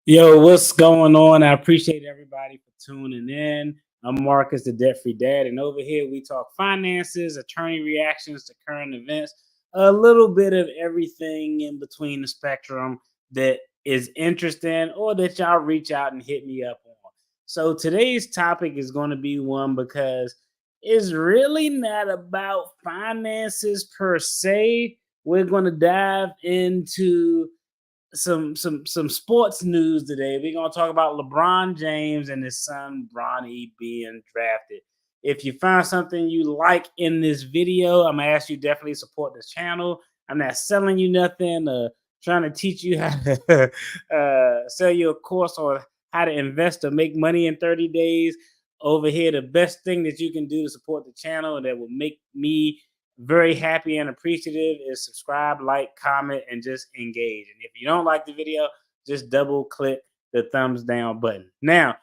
Yo, what's going on? I appreciate everybody for tuning in. I'm Marcus, the debt free dad, and over here we talk finances, attorney reactions to current events, a little bit of everything in between the spectrum that is interesting or that y'all reach out and hit me up on. So today's topic is going to be one because it's really not about finances per se. We're going to dive into some sports news today. We're gonna talk about LeBron James and his son Bronny being drafted. If you find something you like in this video, I'm gonna ask you definitely support this channel. I'm not selling you nothing, trying to teach you how to sell you a course on how to invest or make money in 30 days. Over here, the best thing that you can do to support the channel and that will make me very happy and appreciative is subscribe, like, comment, and just engage. And if you don't like the video, just double click the thumbs down button. Now,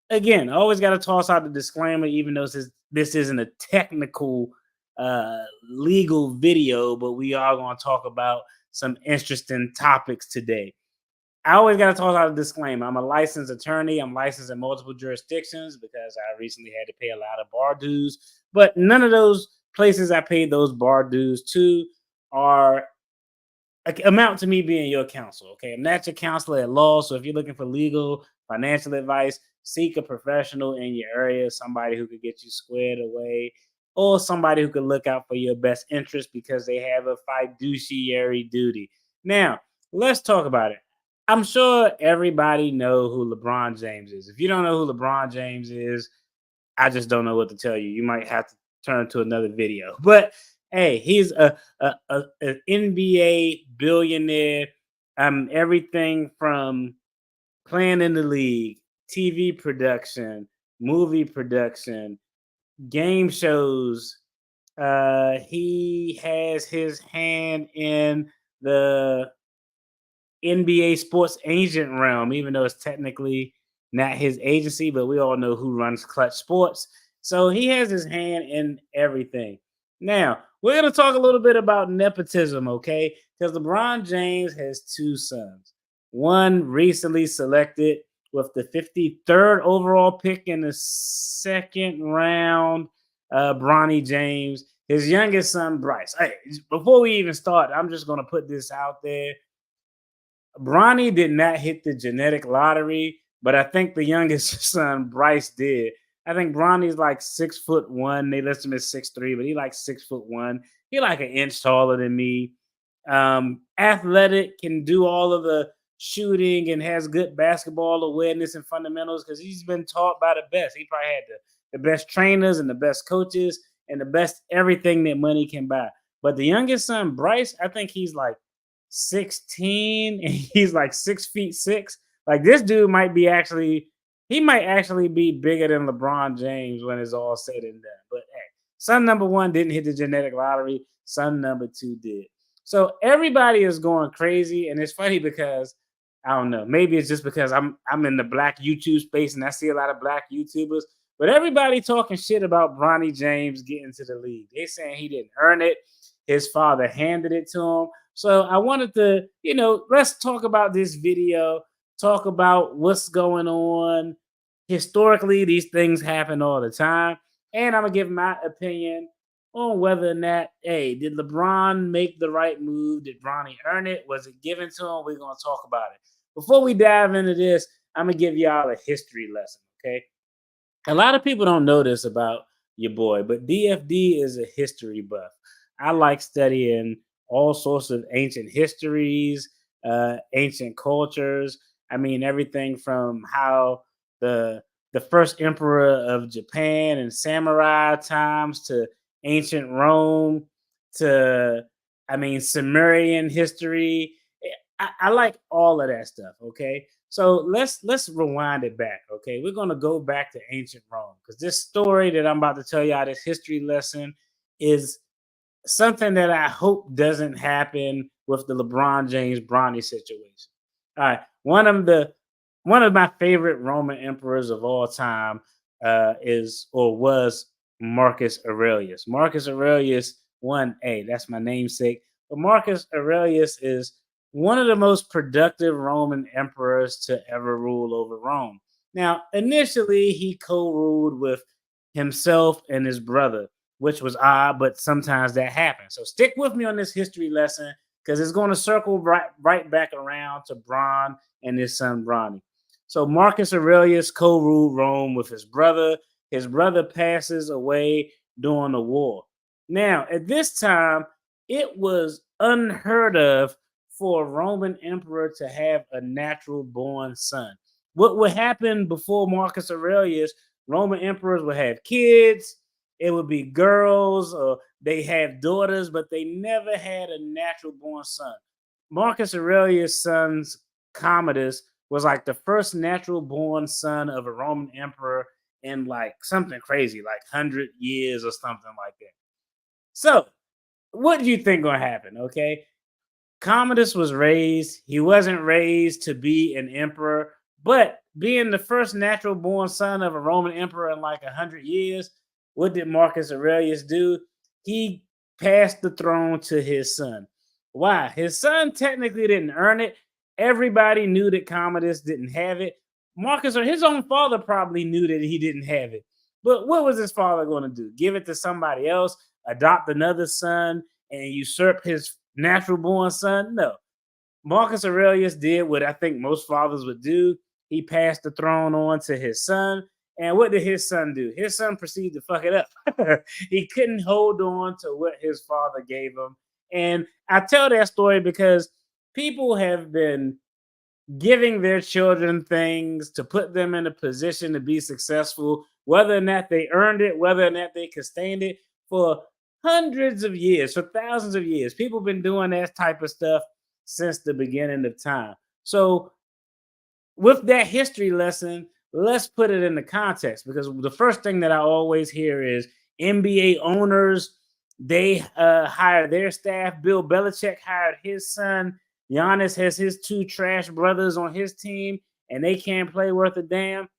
again, I always got to toss out the disclaimer, even though this isn't a technical legal video, but we are going to talk about some interesting topics today. I always got to toss out a disclaimer. I'm a licensed attorney. I'm licensed in multiple jurisdictions because I recently had to pay a lot of bar dues. But none of those places I paid those bar dues to are amount to me being your counsel. Okay, I'm not your counselor at law. So if you're looking for legal, financial advice, seek a professional in your area, somebody who could get you squared away, or somebody who could look out for your best interest because they have a fiduciary duty. Now, let's talk about it. I'm sure everybody know who LeBron James is. If you don't know who LeBron James is, I just don't know what to tell you. You might have to turn to another video. But hey, he's an NBA billionaire. Everything from playing in the league, TV production, movie production, game shows. He has his hand in the NBA sports agent realm, even though it's technically not his agency, but we all know who runs Clutch Sports. So he has his hand in everything. Now, we're going to talk a little bit about nepotism, okay? Because LeBron James has two sons. One recently selected with the 53rd overall pick in the second round, Bronny James. His youngest son, Bryce. Hey, before we even start, I'm just going to put this out there. Bronny did not hit the genetic lottery, but I think the youngest son, Bryce, did. I think Bronny's like 6'1". They list him as 6'3", but he like 6'1". He like an inch taller than me. Athletic, can do all of the shooting and has good basketball awareness and fundamentals because he's been taught by the best. He probably had the best trainers and the best coaches and the best everything that money can buy. But the youngest son, Bryce, I think he's like 16 and he's like 6'6". Like this dude might be he might actually be bigger than LeBron James when it's all said and done. But hey, son number one didn't hit the genetic lottery. Son number two did. So everybody is going crazy, and it's funny because I don't know. Maybe it's just because I'm in the black YouTube space and I see a lot of black YouTubers. But everybody talking shit about Bronny James getting to the league. They saying he didn't earn it. His father handed it to him. So I wanted to, let's talk about this video, talk about what's going on. Historically, these things happen all the time. And I'm going to give my opinion on whether or not, hey, did LeBron make the right move? Did Bronny earn it? Was it given to him? We're going to talk about it. Before we dive into this, I'm going to give y'all a history lesson, okay? A lot of people don't know this about your boy, but DFD is a history buff. I like studying all sorts of ancient histories, ancient cultures. I mean, everything from how the first emperor of Japan and samurai times to ancient Rome to Sumerian history. I like all of that stuff. Okay, so let's rewind it back. Okay, we're gonna go back to ancient Rome because this story that I'm about to tell y'all, this history lesson, is something that I hope doesn't happen with the LeBron James Bronny situation. All right, one of my favorite Roman emperors of all time is or was Marcus Aurelius. Marcus Aurelius, that's my namesake. But Marcus Aurelius is one of the most productive Roman emperors to ever rule over Rome. Now, initially, he co ruled with himself and his brother, which was odd, but sometimes that happens. So stick with me on this history lesson because it's going to circle right back around to Bron and his son Bronny. So Marcus Aurelius co ruled Rome with his brother. His brother passes away during the war. Now, at this time, it was unheard of for a Roman emperor to have a natural born son. What would happen before Marcus Aurelius? Roman emperors would have kids, it would be girls, or they have daughters, but they never had a natural born son. Marcus Aurelius' son's Commodus was like the first natural born son of a Roman emperor in like something crazy, like 100 years or something like that. So, what do you think gonna happen? Okay, Commodus was raised. He wasn't raised to be an emperor, but being the first natural born son of a Roman emperor in like 100 years, what did Marcus Aurelius do? He passed the throne to his son. Why? His son technically didn't earn it. Everybody knew that Commodus didn't have it. Marcus or his own father probably knew that he didn't have it. But what was his father going to do? Give it to somebody else, adopt another son, and usurp his natural born son? No. Marcus Aurelius did what I think most fathers would do. He passed the throne on to his son. And what did his son do? His son proceeded to fuck it up. He couldn't hold on to what his father gave him. And I tell that story because people have been giving their children things to put them in a position to be successful, whether or not they earned it, whether or not they could stand it for hundreds of years, for thousands of years. People have been doing that type of stuff since the beginning of time. So, with that history lesson, let's put it into context because the first thing that I always hear is NBA owners, they hire their staff. Bill Belichick hired his son. Giannis has his two trash brothers on his team, and they can't play worth a damn.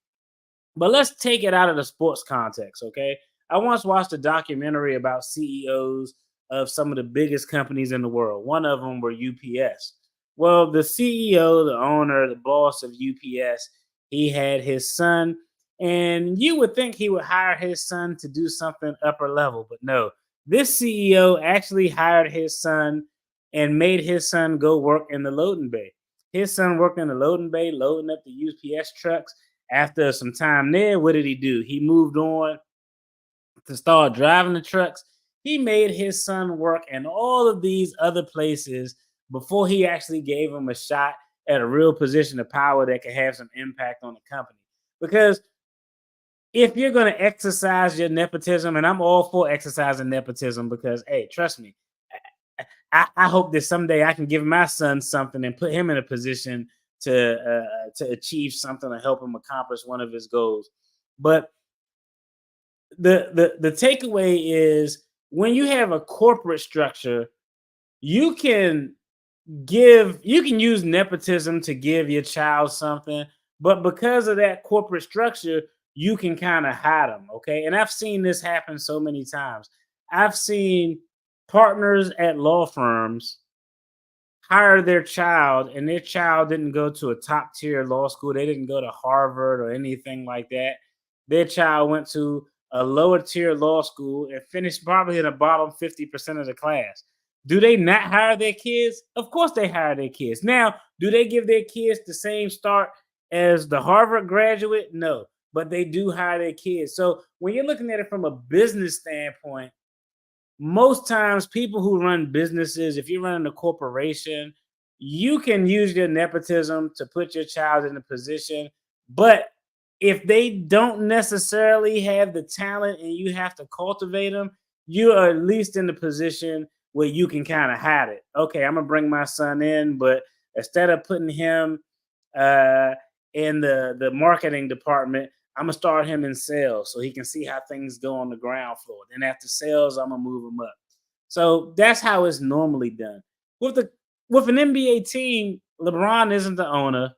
But let's take it out of the sports context, okay? I once watched a documentary about CEOs of some of the biggest companies in the world. One of them were UPS. Well, the CEO, the owner, the boss of UPS, he had his son, and you would think he would hire his son to do something upper level, but no. This CEO actually hired his son and made his son go work in the loading bay. His son worked in the loading bay, loading up the UPS trucks. After some time there, what did he do? He moved on to start driving the trucks. He made his son work in all of these other places before he actually gave him a shot at a real position of power that could have some impact on the company. Because if you're going to exercise your nepotism, and I'm all for exercising nepotism because, hey, trust me, I hope that someday I can give my son something and put him in a position to achieve something to help him accomplish one of his goals. But the takeaway is when you have a corporate structure, you can you can use nepotism to give your child something, but because of that corporate structure, you can kind of hide them. Okay, and I've seen this happen so many times. I've seen partners at law firms hire their child, and their child didn't go to a top tier law school. They didn't go to Harvard or anything like that. Their child went to a lower tier law school and finished probably in the bottom 50% of the class. Do they not hire their kids? Of course they hire their kids. Now, do they give their kids the same start as the Harvard graduate? No, but they do hire their kids. So when you're looking at it from a business standpoint, most times people who run businesses, if you're running a corporation, you can use your nepotism to put your child in a position. But if they don't necessarily have the talent and you have to cultivate them, you are at least in the position where you can kind of hide it. Okay, I'm gonna bring my son in, but instead of putting him uh, in the marketing department, I'm gonna start him in sales so he can see how things go on the ground floor. Then after sales, I'm gonna move him up. So that's how it's normally done. With the with an NBA team, LeBron isn't the owner.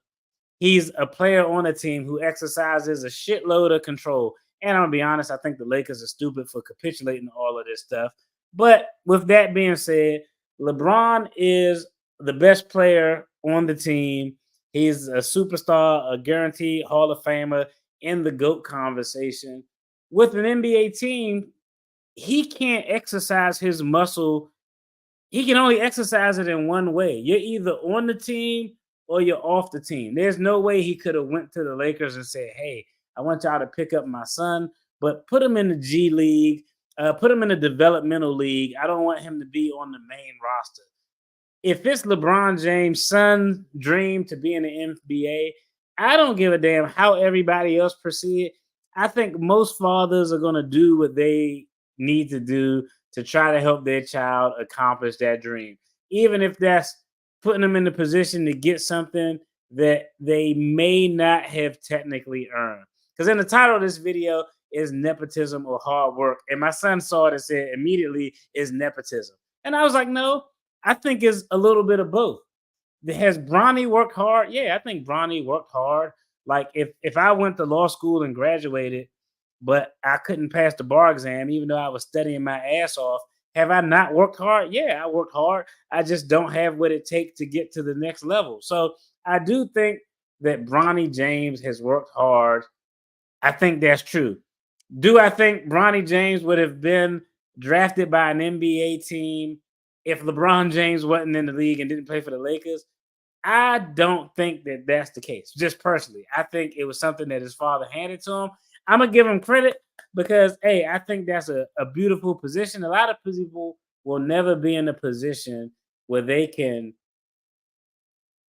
He's a player on a team who exercises a shitload of control. And I'm gonna be honest, I think the Lakers are stupid for capitulating all of this stuff. But with that being said, LeBron is the best player on the team. He's a superstar, a guaranteed Hall of Famer in the GOAT conversation. With an NBA team, he can't exercise his muscle. He can only exercise it in one way. You're either on the team or you're off the team. There's no way he could have went to the Lakers and said, "Hey, I want y'all to pick up my son, but put him in the G League, put him in the developmental league. I don't want him to be on the main roster." If it's LeBron James' son's dream to be in the NBA, I don't give a damn how everybody else perceive it. I think most fathers are going to do what they need to do to try to help their child accomplish that dream, even if that's putting them in the position to get something that they may not have technically earned. Because in the title of this video is nepotism or hard work, and my son saw it and said immediately is nepotism, and I was like, no, I think it's a little bit of both. Has Bronny worked hard? Yeah, I think Bronny worked hard. Like if I went to law school and graduated, but I couldn't pass the bar exam, even though I was studying my ass off, have I not worked hard? Yeah, I worked hard. I just don't have what it takes to get to the next level. So I do think that Bronny James has worked hard. I think that's true. Do I think Bronny James would have been drafted by an NBA team if LeBron James wasn't in the league and didn't play for the Lakers? I don't think that that's the case. Just personally, I think it was something that his father handed to him. I'm gonna give him credit because, hey, I think that's a beautiful position. A lot of people will never be in a position where they can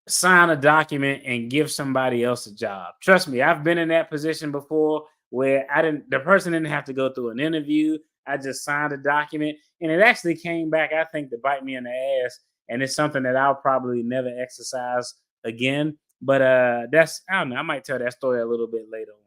sign a document and give somebody else a job. Trust me, I've been in that position before where the person didn't have to go through an interview. I just signed a document and it actually came back, I think, to bite me in the ass. And it's something that I'll probably never exercise again. But I don't know, I might tell that story a little bit later on.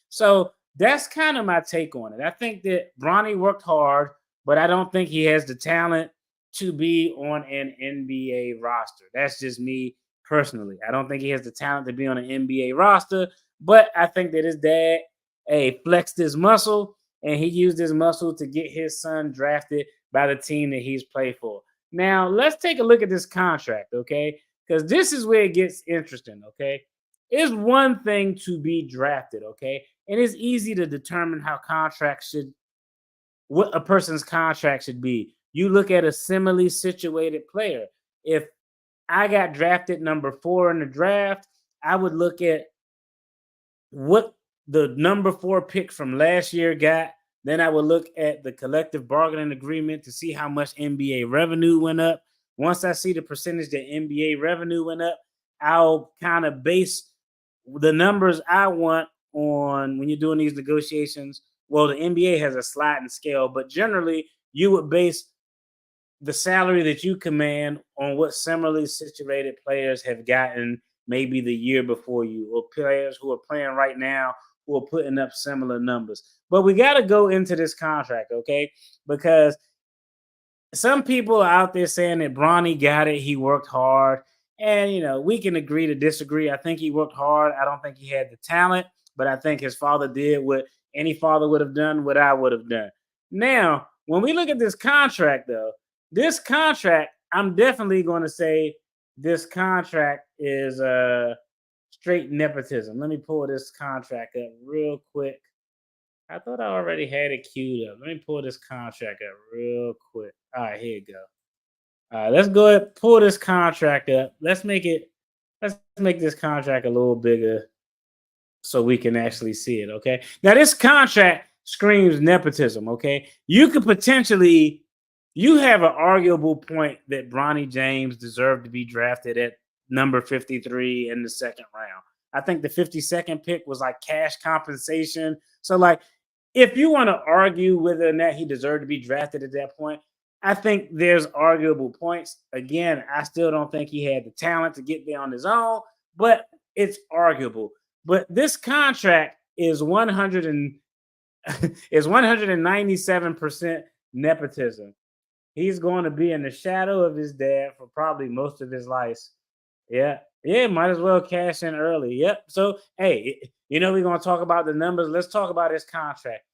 So that's kind of my take on it. I think that Bronny worked hard, but I don't think he has the talent to be on an NBA roster. That's just me personally. I don't think he has the talent to be on an NBA roster, but I think that his dad, hey, flexed his muscle and he used his muscle to get his son drafted by the team that he's played for. Now, let's take a look at this contract, okay? Because this is where it gets interesting, okay? It's one thing to be drafted, okay? And it's easy to determine what a person's contract should be. You look at a similarly situated player. If I got drafted number 4 in the draft, I would look at what the number 4 pick from last year got. Then I would look at the collective bargaining agreement to see how much NBA revenue went up. Once I see the percentage that NBA revenue went up, I'll kind of base the numbers I want on when you're doing these negotiations. Well, the NBA has a sliding scale, but generally you would base the salary that you command on what similarly situated players have gotten maybe the year before you, or players who are playing right now who are putting up similar numbers. But we got to go into this contract, okay? Because some people are out there saying that Bronny got it, he worked hard. And, we can agree to disagree. I think he worked hard. I don't think he had the talent, but I think his father did what any father would have done, what I would have done. Now, when we look at this contract, though, I'm definitely going to say this contract is straight nepotism. Let me pull this contract up real quick. I thought I already had it queued up. Let me pull this contract up real quick. All right, here you go. All right, let's go ahead and pull this contract up. Let's make this contract a little bigger so we can actually see it. Okay. Now this contract screams nepotism. Okay. You have an arguable point that Bronny James deserved to be drafted at number 53 in the second round. I think the 52nd pick was like cash compensation. So like, if you want to argue whether or not he deserved to be drafted at that point, I think there's arguable points. Again, I still don't think he had the talent to get there on his own, but it's arguable. But this contract is 197% nepotism. He's going to be in the shadow of his dad for probably most of his life. Yeah. Yeah, might as well cash in early. Yep. So, hey, we're going to talk about the numbers. Let's talk about his contract.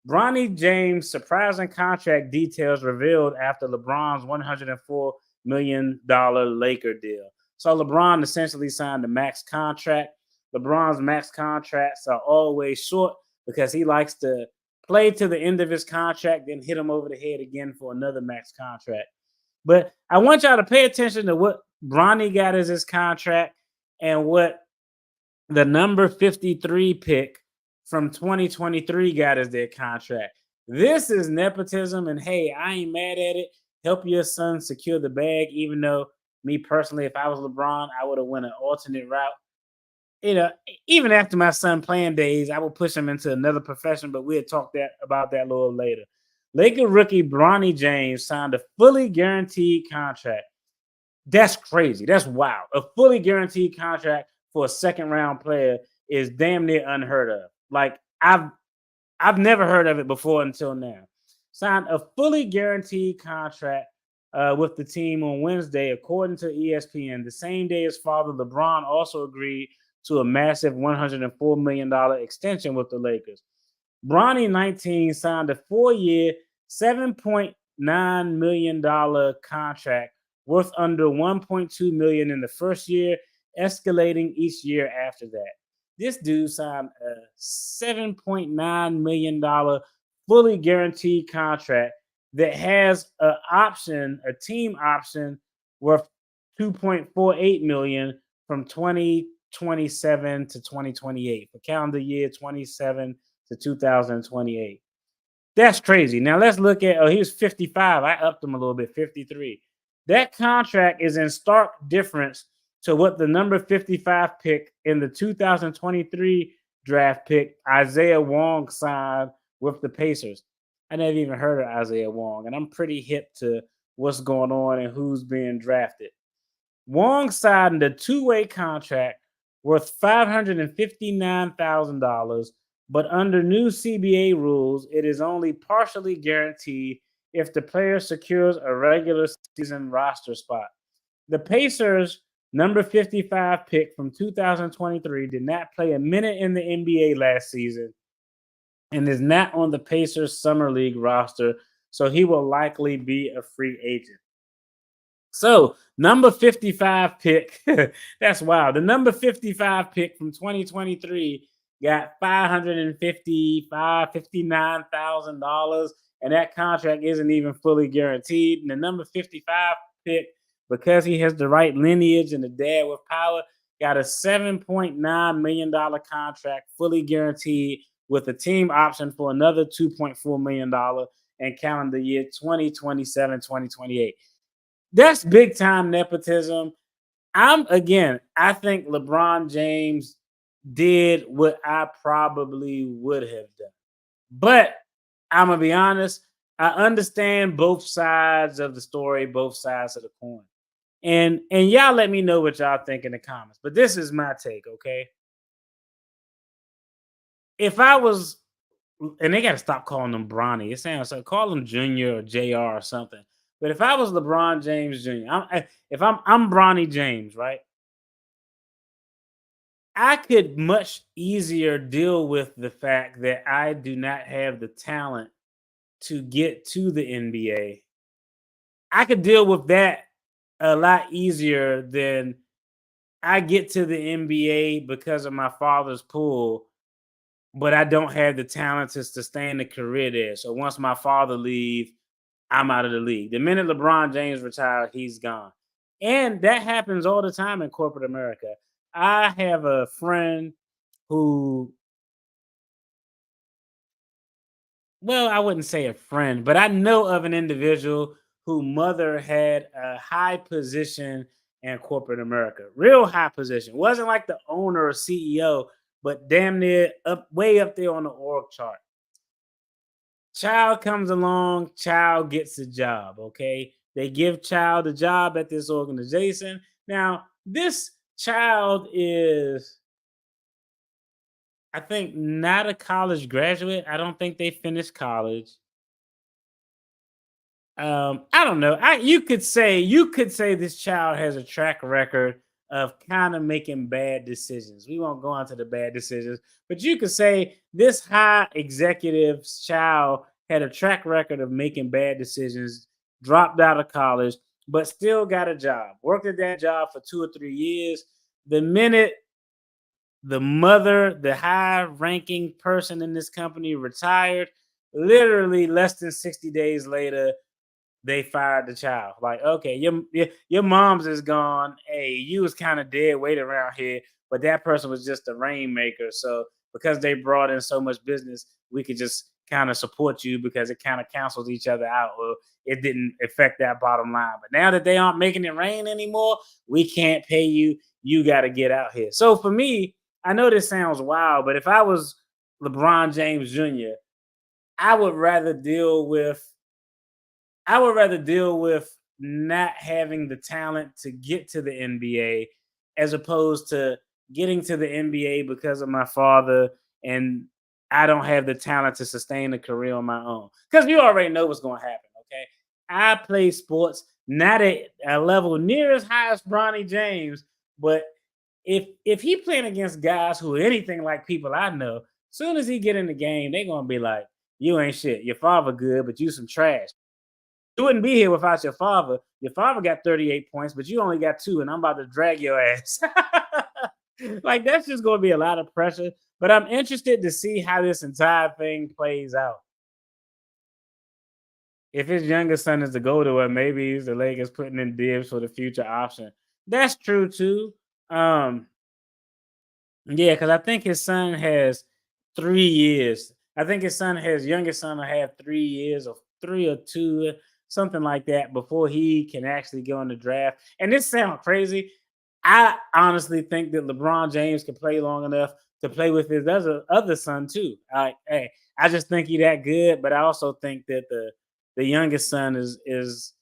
Bronny James' surprising contract details revealed after LeBron's 104 million Laker deal. So LeBron essentially signed a max contract. LeBron's max contracts are always short because he likes to play to the end of his contract, then hit him over the head again for another max contract. But I want y'all to pay attention to what Bronny got as his contract and what the number 53 pick from 2023 got as their contract. This is nepotism, and hey, I ain't mad at it. Help your son secure the bag, even though me personally, if I was LeBron, I would have went an alternate route. You know, even after my son playing days, I would push him into another profession, but we'll talk about that a little later. Laker rookie Bronny James signed a fully guaranteed contract. That's crazy. That's wild. A fully guaranteed contract for a second round player is damn near unheard of. Like I've never heard of it before until now. Signed a fully guaranteed contract with the team on Wednesday, according to ESPN. The same day his father, LeBron, also agreed to a massive $104 million extension with the Lakers. Bronny, 19, signed a 4-year, $7.9 million contract worth under $1.2 million in the first year, escalating each year after that. This dude signed a $7.9 million fully guaranteed contract that has a team option worth $2.48 million from 2027 to 2028 for calendar year 27 to 2028. That's crazy. Now let's look at, he was 55. I upped him a little bit, 53. That contract is in stark difference to what the number 55 pick in the 2023 draft pick, Isaiah Wong, signed with the Pacers. I never even heard of Isaiah Wong, and I'm pretty hip to what's going on and who's being drafted. Wong signed a two-way contract worth $559,000, but under new CBA rules, it is only partially guaranteed if the player secures a regular season roster spot. The Pacers' number 55 pick from 2023 did not play a minute in the NBA last season and is not on the Pacers Summer League roster, so he will likely be a free agent. So, number 55 pick, that's wild. The number 55 pick from 2023 got $559,000, and that contract isn't even fully guaranteed. And the number 55 pick, because he has the right lineage and the dad with power, got a $7.9 million contract fully guaranteed with a team option for another $2.4 million in calendar year 2027, 2028. That's big time nepotism. I think LeBron James did what I probably would have done. But I'm gonna be honest, I understand both sides of the story, both sides of the coin. And y'all let me know what y'all think in the comments. But this is my take, okay? If I was, and they got to stop calling him Bronny. It sounds like call him Junior or JR or something. But if I was LeBron James Jr., I'm Bronny James, right? I could much easier deal with the fact that I do not have the talent to get to the NBA. I could deal with that a lot easier than I get to the NBA because of my father's pool, but I don't have the talent to sustain a career there. So once my father leaves, I'm out of the league. The minute LeBron James retires, he's gone. And that happens all the time in corporate America. I have a friend who, well, I wouldn't say a friend, but I know of an individual whose mother had a high position in corporate America. Real high position. Wasn't like the owner or CEO, but damn near way up there on the org chart. Child comes along, child gets a job, okay? They give child a job at this organization. Now, this child is, I think, not a college graduate. I don't think they finished college. I don't know. You could say this child has a track record of kind of making bad decisions. We won't go into the bad decisions, but you could say this high executive's child had a track record of making bad decisions, dropped out of college, but still got a job. Worked at that job for 2 or 3 years. The minute the mother, the high ranking person in this company, retired, literally less than 60 days later, they fired the child. Like, okay, your mom's is gone. Hey, you was kind of dead weight around here, but that person was just a rainmaker. So because they brought in so much business, we could just kind of support you because it kind of cancels each other out. Well, it didn't affect that bottom line. But now that they aren't making it rain anymore, we can't pay you. You got to get out here. So for me, I know this sounds wild, but if I was LeBron James Jr., I would rather deal with I would rather deal with not having the talent to get to the NBA as opposed to getting to the NBA because of my father and I don't have the talent to sustain a career on my own. Because you already know what's going to happen. Okay. I play sports not at a level near as high as Bronny James, but if he playing against guys who are anything like people I know, soon as he get in the game, they're gonna be like, you ain't shit. Your father good, but you some trash. You wouldn't be here without your father. Your father got 38 points, but you only got two, and I'm about to drag your ass. Like, that's just going to be a lot of pressure. But I'm interested to see how this entire thing plays out. If his youngest son is the go-to one, maybe the Lakers putting in dibs for the future option. That's true too. Um, Yeah, because I think his son has 3 years. I think his youngest son will have 3 years or 3 or 2, something like that, before he can actually go in the draft. And this sounds crazy. I honestly think that LeBron James can play long enough to play with his other son too. Hey, I just think he that good, but I also think that the youngest son is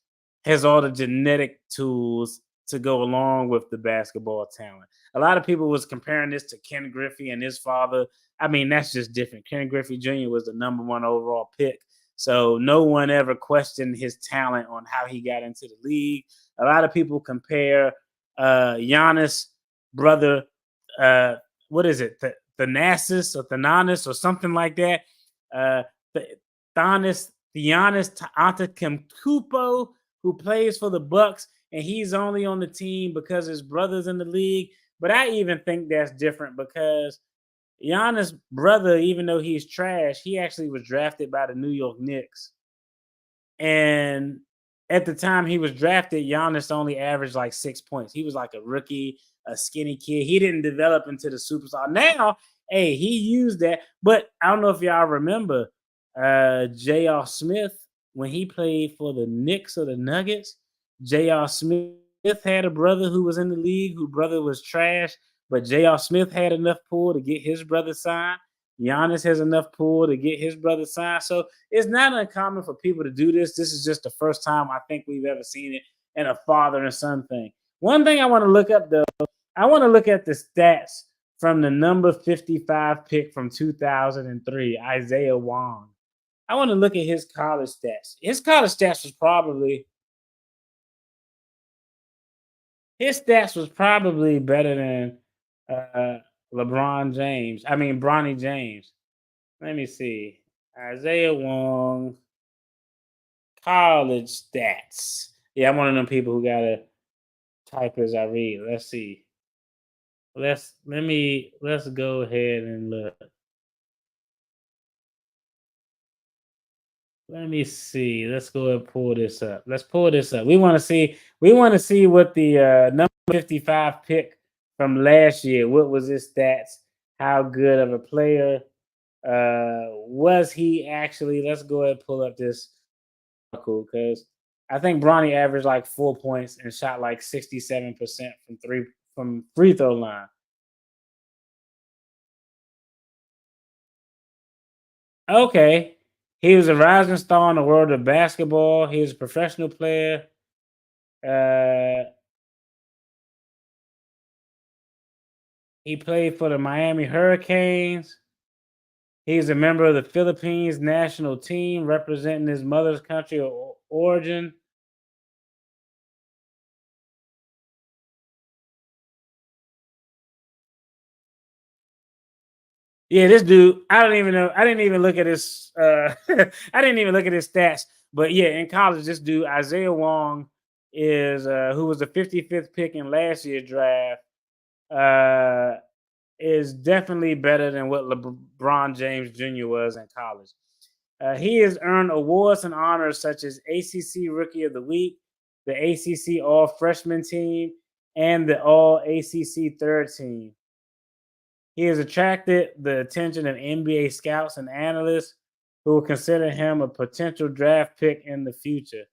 has all the genetic tools to go along with the basketball talent. A lot of people was comparing this to Ken Griffey and his father. I mean, that's just different. Ken Griffey Jr. was the number one overall pick. So no one ever questioned his talent on how he got into the league. A lot of people compare Giannis' brother, uh, what is it, Thanasis or Thananis or something like that. Uh, Giannis Antetokounmpo, who plays for the Bucks, and he's only on the team because his brother's in the league. But I even think that's different because Giannis' brother, even though he's trash, he actually was drafted by the New York Knicks. And at the time he was drafted, Giannis only averaged like 6 points. He was like a rookie, a skinny kid. He didn't develop into the superstar. Now, hey, he used that. But I don't know if y'all remember J.R. Smith when he played for the Knicks or the Nuggets. J.R. Smith had a brother who was in the league, whose brother was trash, but J.R. Smith had enough pull to get his brother signed. Giannis has enough pull to get his brother signed. So it's not uncommon for people to do this. This is just the first time I think we've ever seen it in a father and son thing. One thing I want to look up though, I want to look at the stats from the number 55 pick from 2003, Isaiah Wong. I want to look at his college stats. His stats was probably better than uh, LeBron James. I mean Bronny James. Let me see. Isaiah Wong college stats. Yeah, I'm one of them people who gotta type as I read. Let's see. Let's go ahead and look. Let me see. Let's go and pull this up. Let's pull this up. We want to see what the number 55 pick from last year. What was his stats? How good of a player was he actually? Let's go ahead and pull up this article because I think Bronny averaged like 4 points and shot like 67% from free throw line. Okay. He was a rising star in the world of basketball. He was a professional player. Uh, he played for the Miami Hurricanes. He's a member of the Philippines national team representing his mother's country of origin. Yeah, this dude, I don't even know. I didn't even look at his I didn't even look at his stats. But yeah, in college, this dude, Isaiah Wong. is who was the 55th pick in last year's draft, uh, is definitely better than what LeBron James Jr. was in college. He has earned awards and honors such as ACC Rookie of the Week, the ACC All Freshman Team, and the All ACC Third Team. He has attracted the attention of NBA scouts and analysts who will consider him a potential draft pick in the future.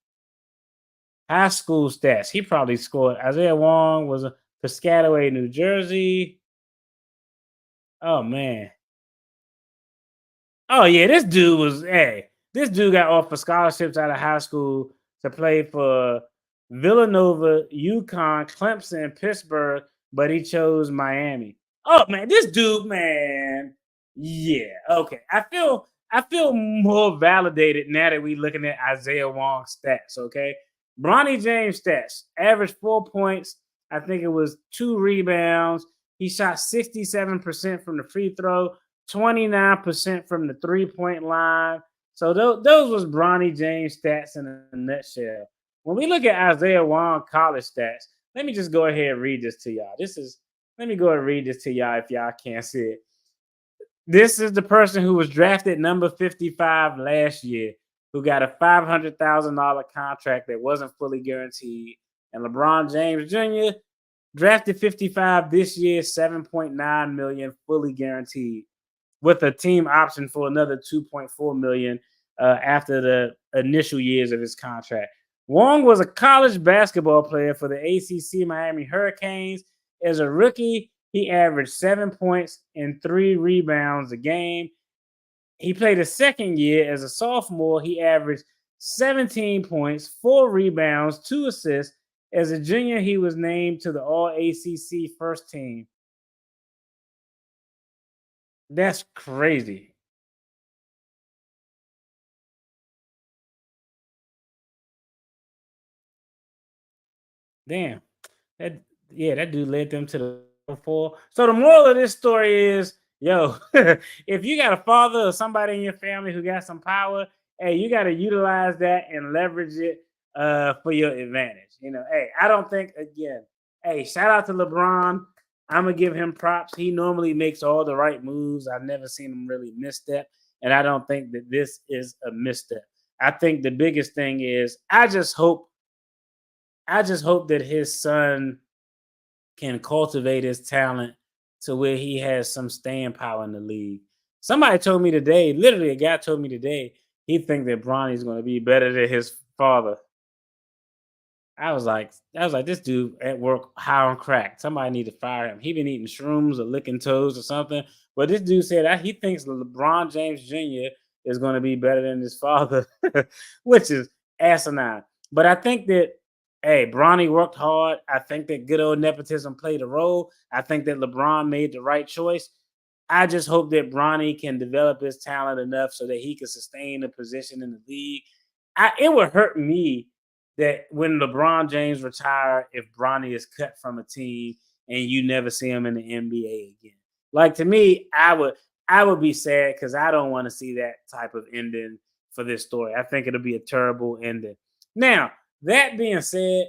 High school stats. He probably scored. Isaiah Wong was a Piscataway, New Jersey. Oh man. Oh yeah, this dude got offered scholarships out of high school to play for Villanova, UConn, Clemson, Pittsburgh, but he chose Miami. Oh man, this dude, man. Yeah, okay. I feel more validated now that we looking at Isaiah Wong's stats, okay? Bronny James stats, averaged 4 points. I think it was 2 rebounds. He shot 67% from the free throw, 29% from the 3 point line. So those was Bronny James stats in a nutshell. When we look at Isaiah Wong college stats, let me just go ahead and read this to y'all. Let me go and read this to y'all if y'all can't see it. This is the person who was drafted number 55 last year, who got a $500,000 contract that wasn't fully guaranteed. And LeBron James Jr. drafted 55 this year, 7.9 million fully guaranteed, with a team option for another 2.4 million after the initial years of his contract. Wong was a college basketball player for the ACC Miami Hurricanes. As a rookie, he averaged 7 points and 3 rebounds a game. He played a second year as a sophomore. He averaged 17 points, 4 rebounds, 2 assists. As a junior, he was named to the All ACC first team. That's crazy. Damn. That that dude led them to the Final Four. So the moral of this story is, yo, if you got a father or somebody in your family who got some power, hey, you got to utilize that and leverage it for your advantage. Hey, I don't think again. Hey, shout out to LeBron. I'm gonna give him props. He normally makes all the right moves. I've never seen him really misstep, and I don't think that this is a misstep. I think the biggest thing is I just hope that his son can cultivate his talent to where he has some staying power in the league. Somebody told me today, literally a guy told me today, he think that Bronny's going to be better than his father. I was like, this dude at work high on crack. Somebody need to fire him. He been eating shrooms or licking toes or something. But this dude said that he thinks LeBron James Jr. is going to be better than his father, which is asinine. But I think that hey, Bronny worked hard. I think that good old nepotism played a role. I think that LeBron made the right choice. I just hope that Bronny can develop his talent enough so that he can sustain a position in the league. It would hurt me that when LeBron James retire, if Bronny is cut from a team and you never see him in the NBA again. Like to me, I would be sad because I don't want to see that type of ending for this story. I think it'll be a terrible ending. Now, that being said,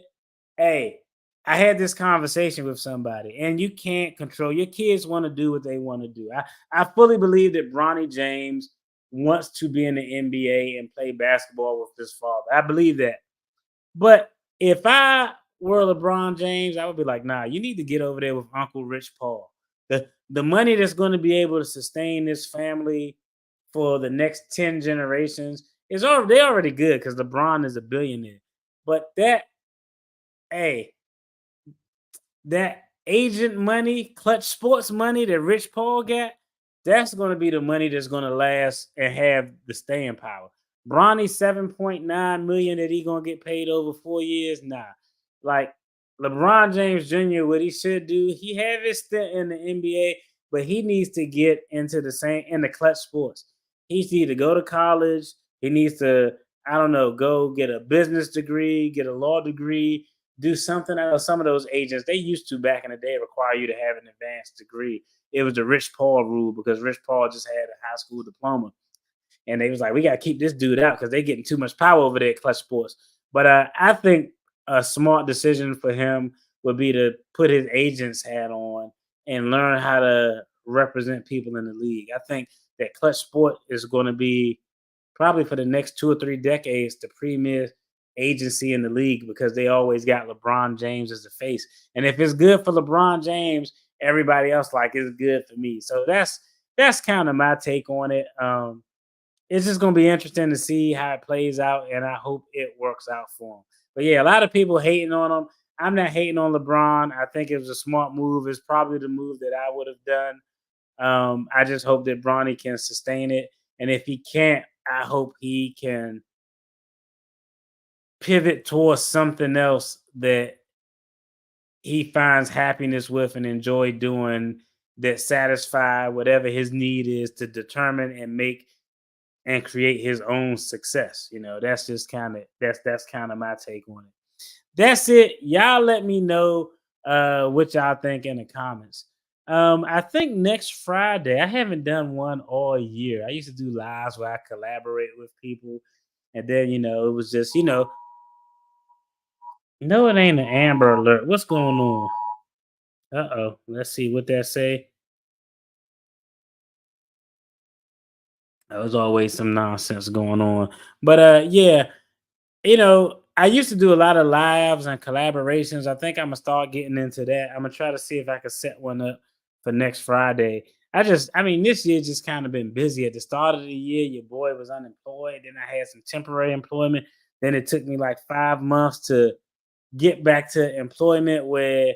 hey, I had this conversation with somebody, and you can't control your kids want to do what they want to do. I fully believe that Bronny James wants to be in the NBA and play basketball with his father. I believe that. But if I were LeBron James, I would be like, nah, you need to get over there with Uncle Rich Paul. The money that's going to be able to sustain this family for the next 10 generations is already they're already good because LeBron is a billionaire. But hey, that agent money, clutch sports money that Rich Paul got, that's going to be the money that's going to last and have the staying power. Bronny 7.9 million that he going to get paid over 4 years. Nah, like LeBron James Jr., what he should do, he have his stint in the NBA, but he needs to get into the same in the clutch sports. He needs to either go to college. He needs to, I don't know, go get a business degree, get a law degree, do something. I know some of those agents they used to back in the day require you to have an advanced degree. It was the Rich Paul rule because Rich Paul just had a high school diploma, and they was like, we got to keep this dude out because they're getting too much power over there at Clutch Sports. But I think a smart decision for him would be to put his agent's hat on and learn how to represent people in the league. I think that Clutch Sport is going to be probably for the next 2 or 3 decades the premier agency in the league because they always got LeBron James as the face. And if it's good for LeBron James, everybody else like it's good for me. So that's kind of my take on it. It's just gonna be interesting to see how it plays out, and I hope it works out for him. But yeah, a lot of people hating on him. I'm not hating on LeBron. I think it was a smart move. It's probably the move that I would have done. I just hope that Bronny can sustain it, and if he can't, I hope he can pivot towards something else that he finds happiness with and enjoy doing that satisfy whatever his need is to determine and make and create his own success. That's just kind of that's kind of my take on it. That's it. Y'all let me know what y'all think in the comments. I think next Friday, I haven't done one all year. I used to do lives where I collaborate with people, and then it was just no, it ain't an Amber Alert. What's going on? Uh-oh. Let's see what that say. There's always some nonsense going on. But yeah, I used to do a lot of lives and collaborations. I think I'm gonna start getting into that. I'm gonna try to see if I can set one up for next Friday. I mean, this year just kind of been busy. At the start of the year, your boy was unemployed. Then I had some temporary employment. Then it took me like 5 months to get back to employment where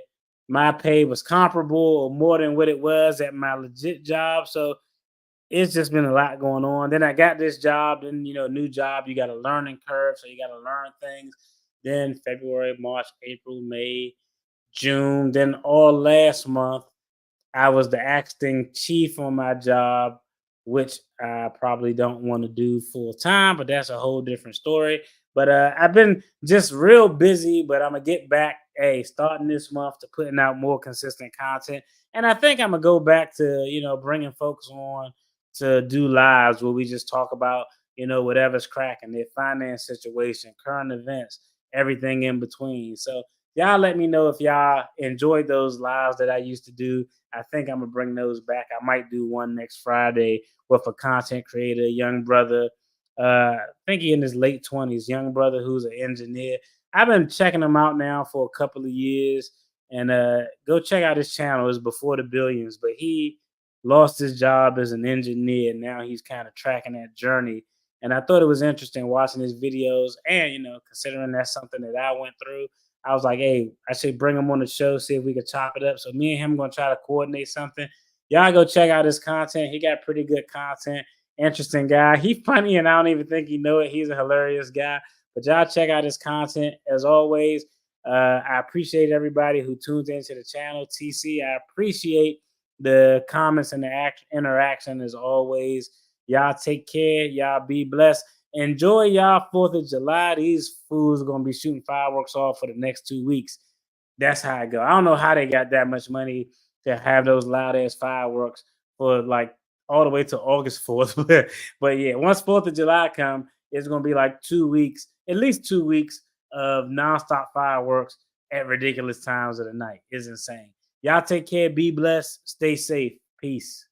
my pay was comparable or more than what it was at my legit job. So it's just been a lot going on. Then I got this job, then new job, you got a learning curve, so you got to learn things. Then February, March, April, May, June, then all last month I was the acting chief on my job, which I probably don't want to do full time, but that's a whole different story. But I've been just real busy, but I'm gonna get back, starting this month to putting out more consistent content, and I think I'm gonna go back to bringing folks on to do lives where we just talk about whatever's cracking, their finance situation, current events, everything in between. So y'all let me know if y'all enjoyed those lives that I used to do. I think I'm gonna bring those back. I might do one next Friday with a content creator, young brother. I think he in his late 20s, young brother who's an engineer. I've been checking him out now for a couple of years, and go check out his channel. It's Before the Billions, but he lost his job as an engineer. Now he's kind of tracking that journey, and I thought it was interesting watching his videos, and considering that's something that I went through. I was like, hey, I should bring him on the show, see if we could chop it up. So me and him gonna try to coordinate something. Y'all go check out his content. He got pretty good content. Interesting guy. He funny, and I don't even think he know it. He's a hilarious guy. But y'all check out his content as always. I appreciate everybody who tunes into the channel. TC, I appreciate the comments and the interaction as always. Y'all take care. Y'all be blessed. Enjoy y'all 4th of July. These fools are gonna be shooting fireworks off for the next 2 weeks. That's how I go. I don't know how they got that much money to have those loud ass fireworks for like all the way to August 4th. But yeah, once 4th of July come, it's gonna be like 2 weeks, at least 2 weeks of nonstop fireworks at ridiculous times of the night. It's insane. Y'all take care, be blessed, stay safe. Peace.